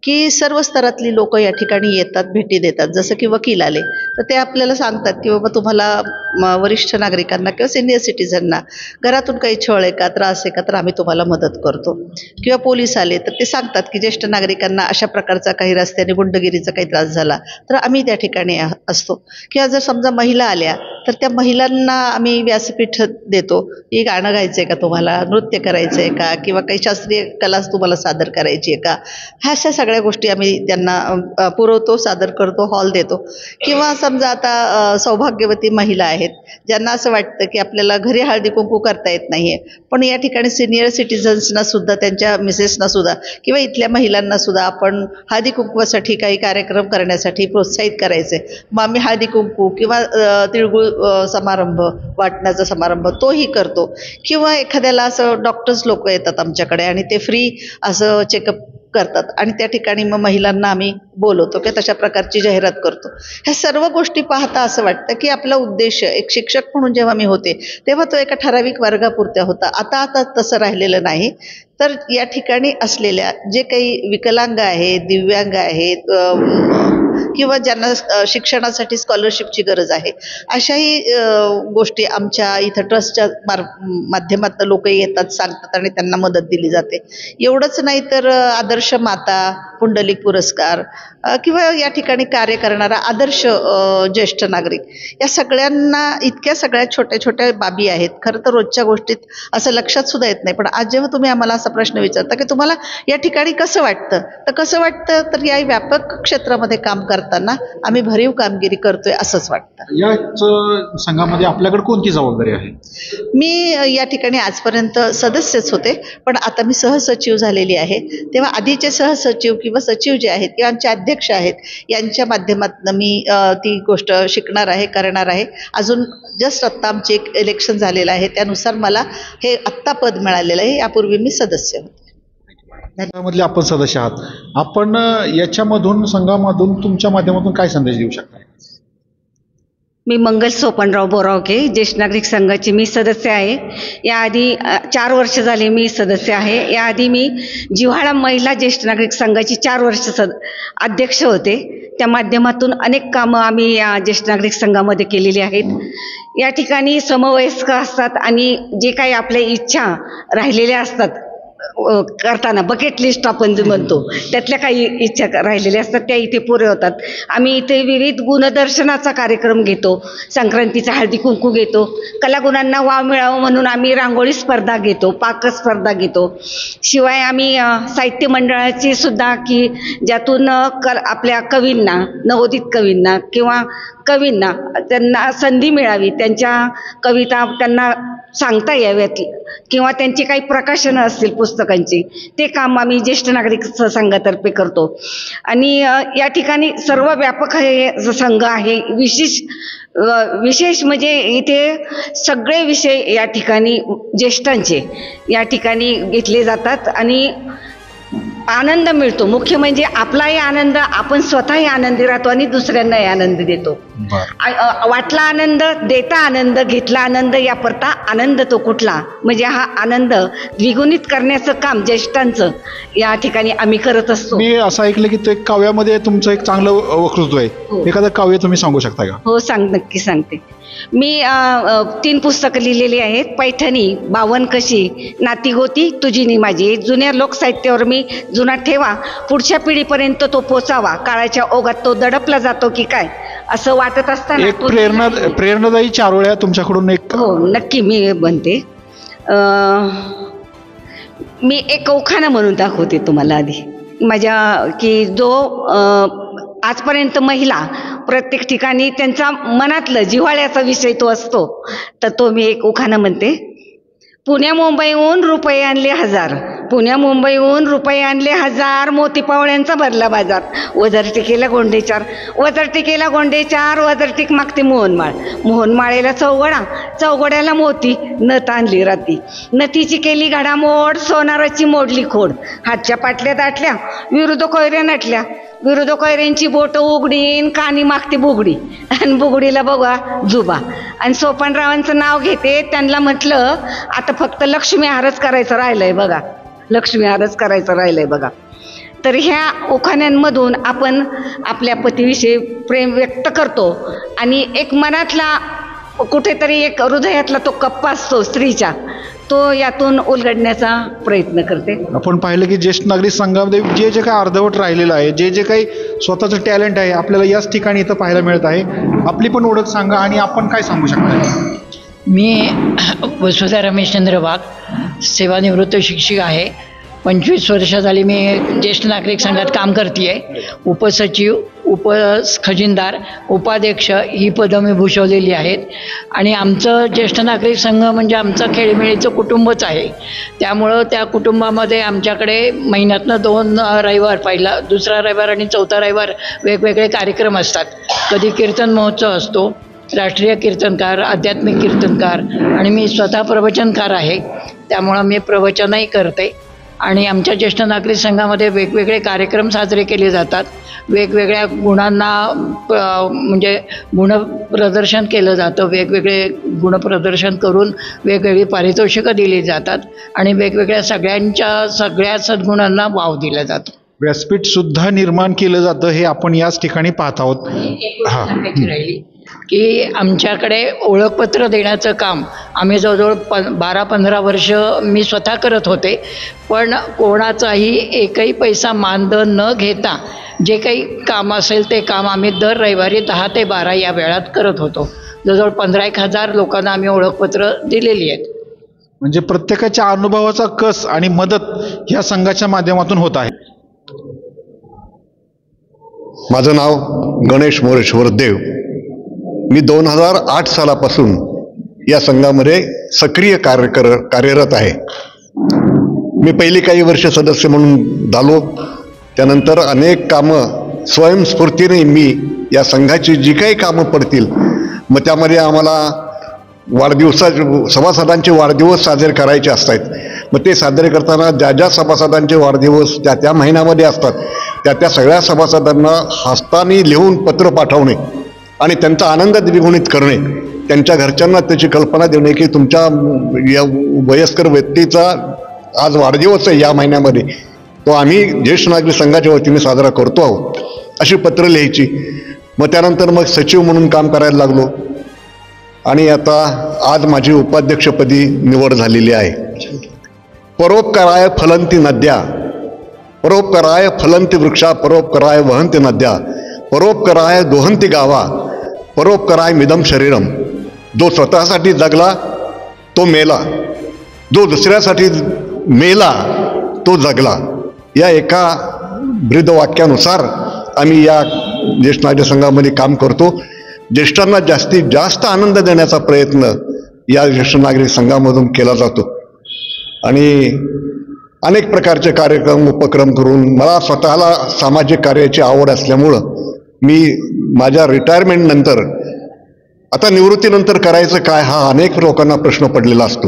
की सर्व स्तरातली लोक या ठिकाणी येतात, भेटी देतात. जसं की वकील आले तर ते आपल्याला सांगतात की बाबा तुम्हाला वरिष्ठ नागरिकांना किंवा सिनियर सिटीझनना घरातून काही छळ आहे का, त्रास आहे का, तर आम्ही तुम्हाला मदत करतो. किंवा पोलीस आले तर ते सांगतात की ज्येष्ठ नागरिकांना अशा प्रकारचा काही रस्त्याने गुंडगिरीचा काही त्रास झाला तर आम्ही त्या ठिकाणी असतो. किंवा जर समजा महिला आल्या तर त्या महिलांना आम्ही व्यासपीठ देतो की गाणं गायचं आहे का तुम्हाला, नृत्य करायचं आहे का, किंवा काही शास्त्रीय कला तुम्हाला सादर करायची आहे का, ह्या अशा सगळ्या गोष्टी आम्ही त्यांना पुरवतो, सादर करतो, हॉल देतो. किंवा समजा आता सौभाग्यवती महिला आहेत ज्यांना असं वाटतं की आपल्याला घरी हळदी कुंकू करता येत नाहीये, पण या ठिकाणी सिनियर सिटीझन्सना सुद्धा, त्यांच्या मिसेसना सुद्धा किंवा इथल्या महिलांना सुद्धा आपण हळदी कुंकवासाठी काही कार्यक्रम करण्यासाठी प्रोत्साहित करायचे. मग आम्ही हळदी कुंकू किंवा तिळगुळ समारंभ, वाटण्याचा समारंभ तोही करतो. किंवा एखाद्याला असं डॉक्टर्स लोक येतात आमच्याकडे आणि ते फ्री असं चेकअप करतात आणि त्या ठिकाणी मग महिलांना आम्ही बोलवतो किंवा तशा प्रकारची जाहिरात करतो. ह्या सर्व गोष्टी पाहता असं वाटतं की आपला उद्देश, एक शिक्षक म्हणून जेव्हा मी होते तेव्हा तो एका ठराविक वर्गापुरत्या होता. आता तसं राहिलेलं नाही. तर या ठिकाणी असलेल्या जे काही विकलांग आहेत, दिव्यांग आहेत किंवा ज्यांना शिक्षणासाठी स्कॉलरशिपची गरज आहे, अशाही गोष्टी आमच्या इथं ट्रस्टच्या माध्यमातून लोक येतात, सांगतात आणि त्यांना मदत दिली जाते. एवढंच नाही तर आदर्श माता, पुंडलिक पुरस्कार किंवा या ठिकाणी कार्य करणारा आदर्श ज्येष्ठ नागरिक, या सगळ्यांना इतक्या सगळ्या छोट्या छोट्या बाबी आहेत. खरं तर रोजच्या गोष्टीत असं लक्षात सुद्धा येत नाही, पण आज जेव्हा तुम्ही आम्हाला असा प्रश्न विचारता की तुम्हाला या ठिकाणी कसं वाटतं, तर कसं वाटतं तर या व्यापक क्षेत्रामध्ये काम करताना आम्ही भरीव कामगिरी करतोय असंच वाटतं. या संघामध्ये आपल्याकडे कोणती जबाबदारी आहे? मी या ठिकाणी आजपर्यंत सदस्यच होते, पण आता मी सहसचिव झालेली आहे. तेव्हा आधीचे सहसचिव किंवा सचिव जे आहेत किंवा आमचे अध्यक्ष आहेत यांच्या माध्यमातून मी ती गोष्ट शिकणार आहे, करणार आहे. अजून जस्ट आत्ता आमचे एक इलेक्शन झालेलं आहे, त्यानुसार मला हे आत्ता पद मिळालेलं आहे. यापूर्वी मी सदस्य होते. मधले आपण सदस्य आहात. आपण याच्यामधून, संघामधून तुमच्या माध्यमातून काय संदेश देऊ शकता? मी मंगल सोपनराव बोरावके, ज्येष्ठ नागरिक संघाची मी सदस्य आहे. याआधी 4 वर्ष झाले मी सदस्य आहे. याआधी मी जिव्हाळा महिला ज्येष्ठ नागरिक संघाची 4 वर्ष अध्यक्ष होते. त्या माध्यमातून अनेक कामं आम्ही या ज्येष्ठ नागरिक संघामध्ये केलेली आहेत. या ठिकाणी समवयस्क असतात आणि जे काही आपल्या इच्छा राहिलेल्या असतात करताना, बकेट लिस्ट आपण जे म्हणतो, त्यातल्या काही इच्छा राहिलेल्या असतात त्या इथे पुरे होतात. आम्ही इथे विविध गुणदर्शनाचा कार्यक्रम घेतो, संक्रांतीचा हळदी कुंकू घेतो, कलागुणांना वाव मिळावं म्हणून आम्ही रांगोळी स्पर्धा घेतो, पाक स्पर्धा घेतो. शिवाय आम्ही साहित्य मंडळाची सुद्धा, की ज्यातून आपल्या कवींना, नवोदित कवींना किंवा कवींना त्यांना संधी मिळावी, त्यांच्या कविता त्यांना सांगता याव्यात किंवा त्यांची काही प्रकाशनं असतील पुस्तकांची, ते काम आम्ही ज्येष्ठ नागरिक संघातर्फे करतो. आणि या ठिकाणी सर्व व्यापक हे संघ आहे. विशेष म्हणजे इथे सगळे विषय या ठिकाणी ज्येष्ठांचे या ठिकाणी घेतले जातात आणि आनंद मिळतो. मुख्य म्हणजे आपलाही आनंद, आपण स्वतःही आनंदी राहतो आणि दुसऱ्यांनाही आनंद देतो. वाटला आनंद, देता आनंद, घेतला आनंद, या परता आनंद तो कुठला, म्हणजे हा आनंद द्विगुणित करण्याचं काम ज्येष्ठांचं या ठिकाणी आम्ही करत असतो. मी असं ऐकलं की ते काव्यामध्ये तुमचं एक चांगलं वक्तृत्व आहे. एखादं काव्य तुम्ही सांगू शकता का? हो, नक्की सांगते. मी 3 पुस्तकं लिहिलेली आहेत. पैठणी, 52 कशी, नातीगोती तुझी नी माझी. जुन्या लोकसाहित्यावर मी जुना ठेवा, पुढच्या पिढीपर्यंत तो पोचावा, काळाच्या ओघात तो दडपला जातो की काय असं वाटत असताना एक प्रेरणादायी चारोळ्या तुमच्याकडून एक. हो, नक्की मी बनते. मी एक उखाणा म्हणून दाखवते तुम्हाला आधी माझ्या, की जो आजपर्यंत महिला प्रत्येक ठिकाणी त्यांचा मनातलं जिव्हाळ्याचा विषय तो असतो, तर तो मी एक उखाणा म्हणते. पुण्या मुंबईहून रुपये आणले हजार, पुण्या मुंबईहून रुपये आणले हजार, मोती पावळ्यांचा भरला बाजार. वजरटिकेला गोंडे चार, वजरटिकेला गोंडे चार, वजरटिक मागते मोहनमाळ, मोहनमाळेला चौघडा, चौघड्याला मोती, नथ आणली राती, नथीची केली घडामोड, सोनाराची मोडली खोड. हातच्या पाटल्या दाटल्या, विरुद्ध कोयऱ्या नटल्या, विरुद्ध कोयऱ्यांची बोट उघडीन, कानी मागते बुगडी, आणि बुगडीला बघा जुबा. आणि सोपानरावांचं नाव घेते, त्यांना म्हटलं आता फक्त लक्ष्मी हारच करायचं राहिलंय बघा, लक्ष्मी हारच करायचं राहिलंय बघा. तर ह्या उखाण्यांमधून आपण आपल्या पतीविषयी प्रेम व्यक्त करतो आणि एक मनातला कुठेतरी एक हृदयातला तो कप्पा असतो स्त्रीच्या, तो यातून उलगडण्याचा प्रयत्न करते. आपण पाहिलं की ज्येष्ठ नागरिक संघामध्ये जे जे काही अर्धवट राहिलेलं आहे, जे जे काही स्वतःचं टॅलेंट आहे, आपल्याला याच ठिकाणी इथं पाहायला मिळत आहे. आपली पण ओळख सांगा आणि आपण काय सांगू शकता? मी वसुधा रमेशचंद्र वाघ, सेवानिवृत्त शिक्षक आहे. 25 वर्ष झाली मी ज्येष्ठ नागरिक संघात काम करते आहे. उपसचिव, खजिनदार, उपाध्यक्ष ही पदं मी भूषवलेली आहेत. आणि आमचं ज्येष्ठ नागरिक संघ म्हणजे आमचं खेळीमेळीचं कुटुंबच आहे. त्यामुळं त्या कुटुंबामध्ये आमच्याकडे महिन्यातनं 2 रविवार, पहिला दुसरा रविवार आणि चौथा रविवार वेगवेगळे कार्यक्रम असतात. कधी कीर्तन महोत्सव असतो, राष्ट्रीय कीर्तनकार, आध्यात्मिक कीर्तनकार, आणि मी स्वतः प्रवचनकार आहे, त्यामुळं मी प्रवचनही करते. आणि आमच्या ज्येष्ठ नागरिक संघामध्ये वेगवेगळे कार्यक्रम साजरे केले जातात. वेगवेगळ्या गुणांना म्हणजे गुणप्रदर्शन केलं जातं. वेगवेगळे गुणप्रदर्शन करून वेगवेगळी पारितोषिकं दिली जातात आणि वेगवेगळ्या सगळ्या सद्गुणांना वाव दिला जातो. व्यासपीठ सुद्धा निर्माण केलं जातं, हे आपण याच ठिकाणी पाहत आहोत. राहिली की आमच्याकडे ओळखपत्र देण्याचं काम आम्ही जवळजवळ 12-15 वर्ष मी स्वतः करत होते. पण कोणाचाही एकही पैसा मानधन न घेता जे काही काम असेल ते काम आम्ही दर रविवारी 10 ते 12 या वेळात करत होतो. जवळजवळ 15,000 लोकांना आम्ही ओळखपत्र दिलेली आहेत. म्हणजे प्रत्येकाच्या अनुभवाचा कस आणि मदत या संघाच्या माध्यमातून होत आहे. माझं नाव गणेश मोरेश्वर देव. मी 2008 सालापासून या संघामध्ये सक्रिय कार्यरत आहे. मी पहिली काही वर्ष सदस्य म्हणून झालो. त्यानंतर अनेक कामं स्वयंस्फूर्तीने मी या संघाची जी काही कामं पडतील, मग त्यामध्ये आम्हाला सभासदांचे वाढदिवस साजरे करायचे असतात. मग ते साजरे करताना ज्या सभासदांचे वाढदिवस त्या महिन्यामध्ये असतात त्या सगळ्या सभासदांना हस्ताने लिहून पत्र पाठवणे आणि त्यांचा आनंद द्विगुणित करणे, त्यांच्या घरच्यांना त्याची कल्पना देणे की तुमच्या या वयस्कर व्यक्तीचा आज वाढदिवस आहे या महिन्यामध्ये, तो आम्ही ज्येष्ठ नागरिक संघाच्या वतीने साजरा करतो आहोत, अशी पत्र लिहायची. मग त्यानंतर मग सचिव म्हणून काम करायला लागलो आणि आता आज माझी उपाध्यक्षपदी निवड झालेली आहे. परोपकाराय फलंती नद्या, परोपकाराय फलंती वृक्षा, परोपकाराय वहंती नद्या, परोपकाराय दोहंती गावा, परोपकाराय मिदम शरीरम. जो स्वतःसाठी जगला तो मेला, जो दुसऱ्यासाठी मेला तो जगला. या एका ब्रीदवाक्यानुसार आम्ही या ज्येष्ठ नागरिक संघामध्ये काम करतो. ज्येष्ठांना जास्तीत जास्त आनंद देण्याचा प्रयत्न या ज्येष्ठ नागरिक संघामधून केला जातो आणि अनेक प्रकारचे कार्यक्रम उपक्रम करून मला स्वतःला सामाजिक कार्याची आवड असल्यामुळं मी माझ्या रिटायरमेंट नंतर आता निवृत्तीनंतर करायचं काय हा अनेक लोकांना प्रश्न पडलेला असतो.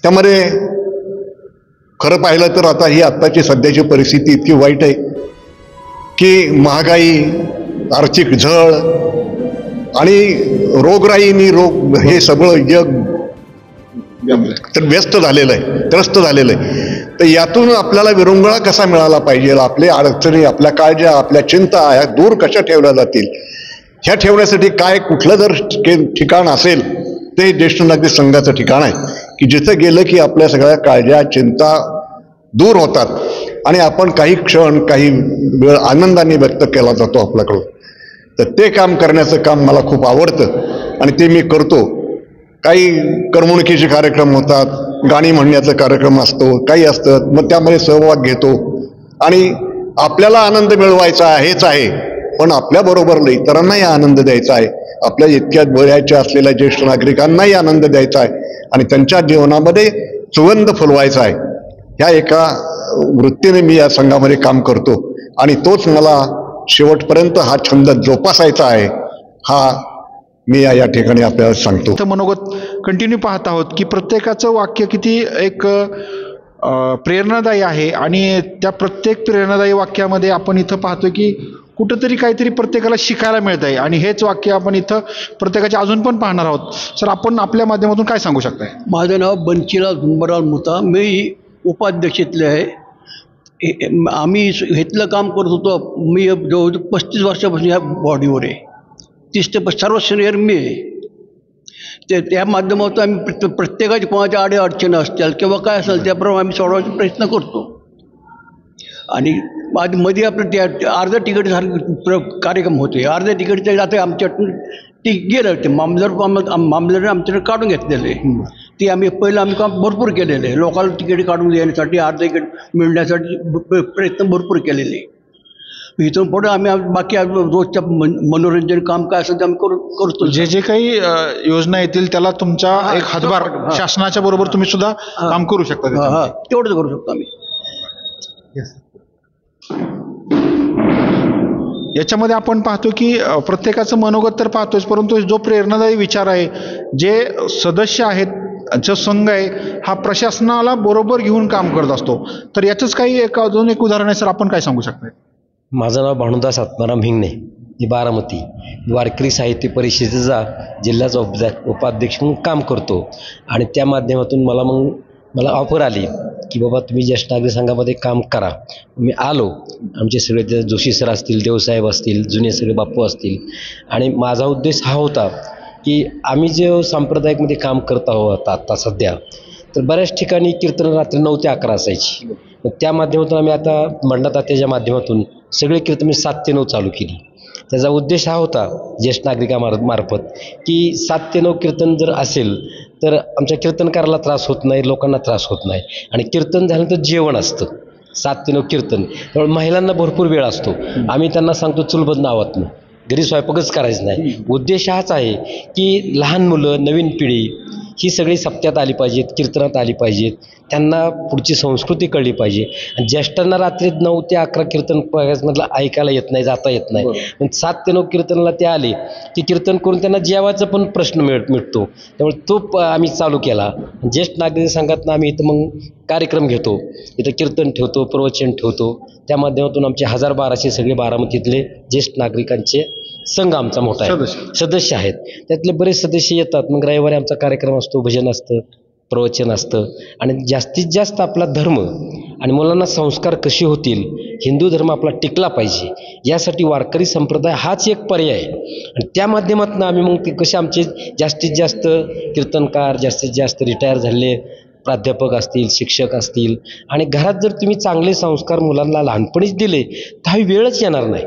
त्यामध्ये खरं पाहिलं तर आता ही आत्ताची सध्याची परिस्थिती इतकी वाईट आहे की महागाई, आर्थिक झळ, आणि रोगराईनी रोग हे सगळं जग तर व्यस्त झालेलं आहे, त्रस्त झालेलं आहे. तर यातून आपल्याला विरंगुळा कसा मिळाला पाहिजे, आपल्या अडचणी, आपल्या काळज्या, आपल्या चिंता ह्या दूर कशा ठेवल्या जातील, ह्या ठेवण्यासाठी काय कुठलं जर ठिकाण असेल ते ज्येष्ठ नागरिक संघाचं ठिकाण आहे की जिथं गेलं की आपल्या सगळ्या काळज्या, चिंता दूर होतात आणि आपण काही क्षण, काही वेळ आनंदाने व्यक्त केला जातो आपल्याकडून. तर ते काम करण्याचं काम मला खूप आवडतं आणि ते मी करतो. काही करमणुकीचे कार्यक्रम होतात, गाणी म्हणण्याचा कार्यक्रम असतो, काही असतं, मग त्यामध्ये सहभाग घेतो आणि आपल्याला आनंद मिळवायचा हेच आहे, पण आपल्याबरोबर इतरांनाही आनंद द्यायचा आहे, आपल्या इतक्या वयाच्या असलेल्या ज्येष्ठ नागरिकांनाही आनंद द्यायचा आहे आणि त्यांच्या जीवनामध्ये सुगंध फुलवायचा आहे. ह्या एका वृत्तीने मी या संघामध्ये काम करतो आणि तोच मला शेवटपर्यंत हा छंद जोपासायचा आहे, हा मी या ठिकाणी आपल्याला सांगतो. इथं मनोगत कंटिन्यू पाहत आहोत की प्रत्येकाचं वाक्य किती एक प्रेरणादायी आहे आणि त्या प्रत्येक प्रेरणादायी वाक्यामध्ये आपण इथं पाहतो की कुठंतरी काहीतरी प्रत्येकाला शिकायला मिळत आहे आणि हेच वाक्य आपण इथं प्रत्येकाचे अजून पण पाहणार आहोत. सर, आपण आपल्या माध्यमातून काय सांगू शकताय? माझं नाव बंशीलाल झुंबराव मुता, मी उपाध्यक्षेतले आहे. आम्ही हेतलं काम करत होतो. मी जवळ 35 वर्षापासून ह्या बॉडीवर आहे. 30 ते सर्व सिनियर मी आहे. त्या माध्यमातून आम्ही प्रत्येकाची कोणाच्या अडचणी असतील किंवा काय असेल त्याप्रमाणे आम्ही सोडवायचा प्रयत्न करतो. आणि मध्ये आपलं त्या अर्ध्या तिकीटसारखे कार्यक्रम होते. अर्ध्या तिकीटचे आता आमच्यातून गेलं ते मामलेदाराने आमच्याकडे काढून घेतलेले. ते आम्ही पहिलं आम्ही काम भरपूर केलेलं आहे. लोकांना तिकीट काढून देण्यासाठी, अर्धं तिकीट मिळण्यासाठी प्रयत्न भरपूर केलेले. इथून पुढे आम्ही बाकी रोजच्या मनोरंजन काम काय असेल ते आम्ही करतो. जे जे काही योजना येतील त्याला तुमचा एक हातभार शासनाच्या बरोबर तुम्ही सुद्धा काम करू शकता. तेवढंच करू शकतो आम्ही. याच्यामध्ये आपण पाहतो की प्रत्येकाचं मनोगत तर पाहतोच, परंतु जो प्रेरणादायी विचार आहे, जे सदस्य आहेत, जो संघ आहे, हा प्रशासनाला बरोबर घेऊन काम करत असतो. तर याचंच काही अजून एक उदाहरण आहे सर, आपण काय सांगू शकता? माझं नाव भानुदास आत्माराम हिंगणे, मी बारामती वारकरी साहित्य परिषदेचा जिल्ह्याचा उपाध्यक्ष म्हणून काम करतो. आणि त्या माध्यमातून मला ऑफर आली की बाबा तुम्ही ज्येष्ठ नागरिक संघामध्ये काम करा. मी आलो. आमचे सगळे जोशी सर असतील, देवसाहेब असतील, जुने सगळे बापू असतील. आणि माझा उद्देश हा होता की आम्ही जे सांप्रदायिकमध्ये काम करत आहोत आता सध्या, तर बऱ्याच ठिकाणी कीर्तन रात्री 9 ते 11 असायची. मग त्या माध्यमातून आम्ही आता मंडळाच्या माध्यमातून सगळे कीर्तन 7 ते 9 चालू केली. त्याचा उद्देश हा होता ज्येष्ठ नागरिकामार्फत की 7 ते 9 कीर्तन जर असेल तर आमच्या कीर्तनकाराला त्रास होत नाही, लोकांना त्रास होत नाही. आणि कीर्तन झाल्यानंतर जेवण असतं. 7 ते 9 कीर्तन, त्यामुळे महिलांना भरपूर वेळ असतो. आम्ही त्यांना सांगतो चुलबंद नावातनं घरी स्वयंपाकच करायचं नाही. उद्देश हाच आहे की लहान मुलं, नवीन पिढी ही सगळी सप्त्यात आली पाहिजेत, कीर्तनात आली पाहिजेत, त्यांना पुढची संस्कृती कळली पाहिजे. आणि ज्येष्ठांना रात्री 9 ते 11 कीर्तन मधलं ऐकायला येत नाही, जाता येत नाही. पण 7 ते 9 कीर्तनाला ते आले की कीर्तन करून त्यांना जेवायचा पण प्रश्न मिळतो. त्यामुळे तो आम्ही चालू केला. ज्येष्ठ नागरिक संघातनं आम्ही इथं मग कार्यक्रम घेतो, इथं कीर्तन ठेवतो, प्रवचन ठेवतो. त्या माध्यमातून आमचे 1200 सगळे बारामतीतले ज्येष्ठ नागरिकांचे संघ आमचा मोठा आहे, सदस्य आहेत. त्यातले बरेच सदस्य येतात. मग रविवारी आमचा कार्यक्रम असतो, भजन असतं, प्रवचन असतं. आणि जास्तीत जास्त आपला धर्म आणि मुलांना संस्कार कसे होतील, हिंदू धर्म आपला टिकला पाहिजे, यासाठी वारकरी संप्रदाय हाच एक पर्याय आहे. आणि त्या माध्यमातून आम्ही मग ते कसे आमचे जास्तीत जास्त कीर्तनकार, जास्तीत जास्त रिटायर झालेले प्राध्यापक असतील, शिक्षक असतील. आणि घरात जर तुम्ही चांगले संस्कार मुलांना लहानपणीच दिले तर हा वेळच येणार नाही.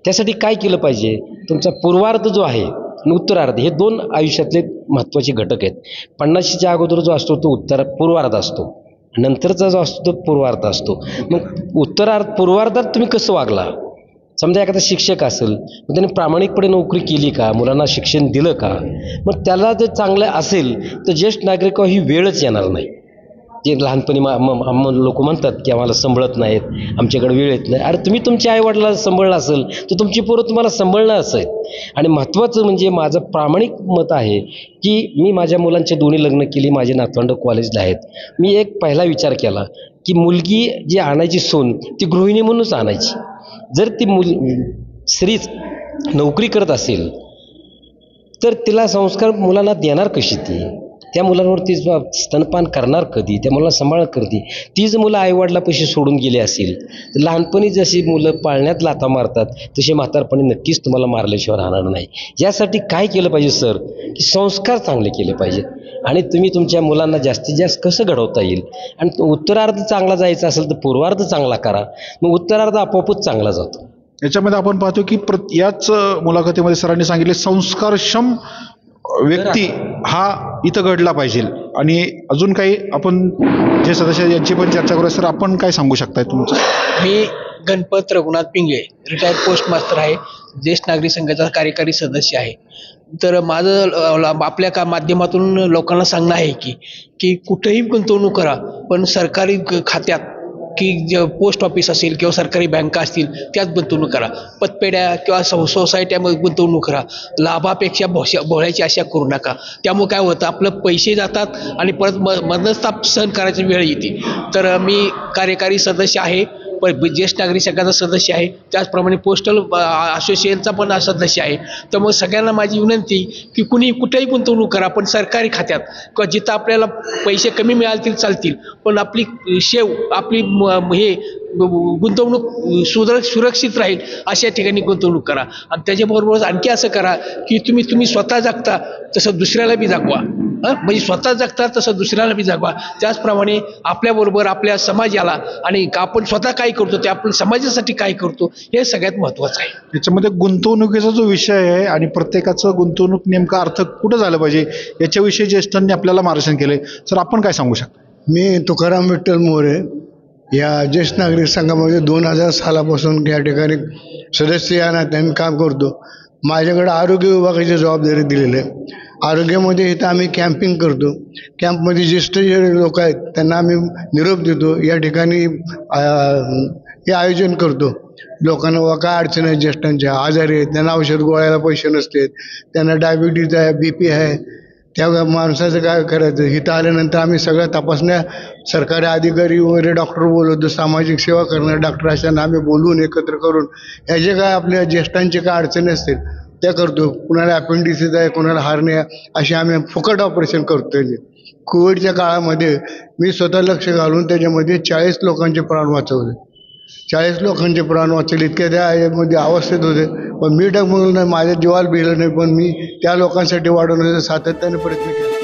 त्यासाठी काय केलं पाहिजे, तुमचा पूर्वार्ध जो आहे आणि उत्तरार्ध, हे 2 आयुष्यातले महत्त्वाचे घटक आहेत. 50च्या अगोदर जो असतो तो पूर्वार्ध असतो, नंतरचा जो असतो तो पूर्वार्ध असतो. मग पूर्वार्धात तुम्ही कसं वागला, समजा एखादा शिक्षक असेल मग त्याने प्रामाणिकपणे नोकरी केली का, मुलांना शिक्षण दिलं का, मग त्याला जर चांगलं असेल तर ज्येष्ठ नागरिकावर ही वेळच येणार नाही. जे लहानपणी लोक म्हणतात की आम्हाला सांभाळत नाहीत, आमच्याकडे वेळ येत नाही. अरे तुम्ही तुमच्या आईवडिलाला सांभाळलं असेल तर तुमची पोरं तुम्हाला सांभाळणं असेल. आणि महत्त्वाचं म्हणजे माझं प्रामाणिक मत आहे की मी माझ्या मुलांचे 2 लग्न केली, माझे नातवंड कॉलेजला आहेत. मी एक पहिला विचार केला की मुलगी जी आणायची सून ती गृहिणी म्हणूनच आणायची. जर ती स्त्री नोकरी करत असेल तर तिला संस्कार मुलांना देणार कशी ती? त्या मुलांवर ती स्तनपान करणार कधी? त्या मुलांना सांभाळ कधी? ती जर मुलं आईवडिलापाशी सोडून गेली असेल तर लहानपणी जशी मुलं पाळण्यात लाथा मारतात तसे म्हातारपणी नक्कीच तुम्हाला मारल्याशिवाय राहणार नाही. यासाठी काय केलं पाहिजे सर, की संस्कार चांगले केले पाहिजे आणि तुम्ही तुमच्या मुलांना जास्तीत जास्त कसं घडवता येईल. आणि उत्तरार्ध चांगला जायचा असेल तर पूर्वार्ध चांगला करा, मग उत्तरार्ध आपोआपच चांगला जातो. याच्यामध्ये आपण पाहतो की याच मुलाखतीमध्ये सरांनी सांगितले संस्कारक्षम व्यक्ती हा इथं घडला पाहिजे. आणि अजून काही आपण जे सदस्य यांची पण चर्चा करूया. सर आपण काय सांगू शकताय तुमचं? मी Ganpat Raghunath Pingale, retired post master आहे, ज्येष्ठ नागरिक संघाचा कार्यकारी सदस्य आहे. तर माझं आपल्या माध्यमातून लोकांना सांगणं आहे की कुठेही गुंतवणूक करा, पण सरकारी खात्यात की पोस्ट ऑफिस असेल किंवा सरकारी बँका असतील त्यात गुंतवणूक करा. पतपेढ्या किंवा सोसायट्यामध्ये गुंतवणूक करा. लाभापेक्षा भोळ्याची आशा करू नका. त्यामुळे काय होतं, आपलं पैसे जातात आणि परत मनस्ताप सहन करायची वेळ येते. तर मी कार्यकारी सदस्य आहे, ज्येष्ठ नागरिक संघाचा सदस्य आहे, त्याचप्रमाणे पोस्टल असोसिएशनचा पण सदस्य आहे. त्यामुळे सगळ्यांना माझी विनंती की कुणी कुठेही गुंतवणूक करा, पण सरकारी खात्यात किंवा जिथं आपल्याला पैसे कमी मिळातील चालतील, पण आपली आपली हे गुंतवणूक सुरक्षित राहील अशा ठिकाणी गुंतवणूक करा. आणि त्याच्याबरोबर आणखी असं करा की तुम्ही स्वतः जगता तसं दुसऱ्याला बी जगवा. म्हणजे स्वतः जगता तसं दुसऱ्याला बी जगवा. त्याचप्रमाणे आपल्याबरोबर आपल्या समाजाला आणि आपण स्वतः काय करतो ते आपण समाजासाठी काय करतो हे सगळ्यात महत्त्वाचं आहे. याच्यामध्ये गुंतवणुकीचा जो विषय आहे आणि प्रत्येकाचं गुंतवणूक नेमका अर्थ कुठं झालं पाहिजे याच्याविषयी ज्येष्ठांनी आपल्याला मार्गदर्शन केले. सर आपण काय सांगू शकता? मी तुकाराम विठ्ठल मोरे या ज्येष्ठ नागरिक संघामध्ये 2000 सालापासून या ठिकाणी सदस्य या नात्याने काम करतो. माझ्याकडे आरोग्य विभागाची जबाबदारी दिलेली आहे. आरोग्यामध्ये इथं आम्ही कॅम्पिंग करतो. कॅम्पमध्ये ज्येष्ठ जे लोक आहेत त्यांना आम्ही निरोप देतो. या ठिकाणी हे आयोजन करतो. लोकांना व काय अडचण आहे, ज्येष्ठांच्या आजारी आहेत, त्यांना औषध गोळ्याला पैसे नसतात, त्यांना डायबिटीज आहे, BP आहे, त्या माणसाचं काय करायचं. इथं आल्यानंतर आम्ही सगळ्या तपासण्या सरकारी अधिकारी वगैरे डॉक्टर बोलवतो. सामाजिक सेवा करणारे डॉक्टर अशांना आम्ही बोलवून एकत्र करून ह्या जे काय आपल्या ज्येष्ठांचे काय अडचणी असतील त्या करतो. कुणाला अपेंडिसिस आहे, कुणाला हार्निया, असे आम्ही फुकट ऑपरेशन करतो. कोविडच्या काळामध्ये मी स्वतः लक्ष घालून त्याच्यामध्ये 40 लोकांचे प्राण वाचवले. 40 लोकांचे प्राण वाचले. इतक्या त्यामध्ये अवस्थेत होते, पण मी डगमगलो नाही, माझ्या जीवाला भिलं नाही, पण मी त्या लोकांसाठी वाढवण्याचा सातत्याने प्रयत्न केला.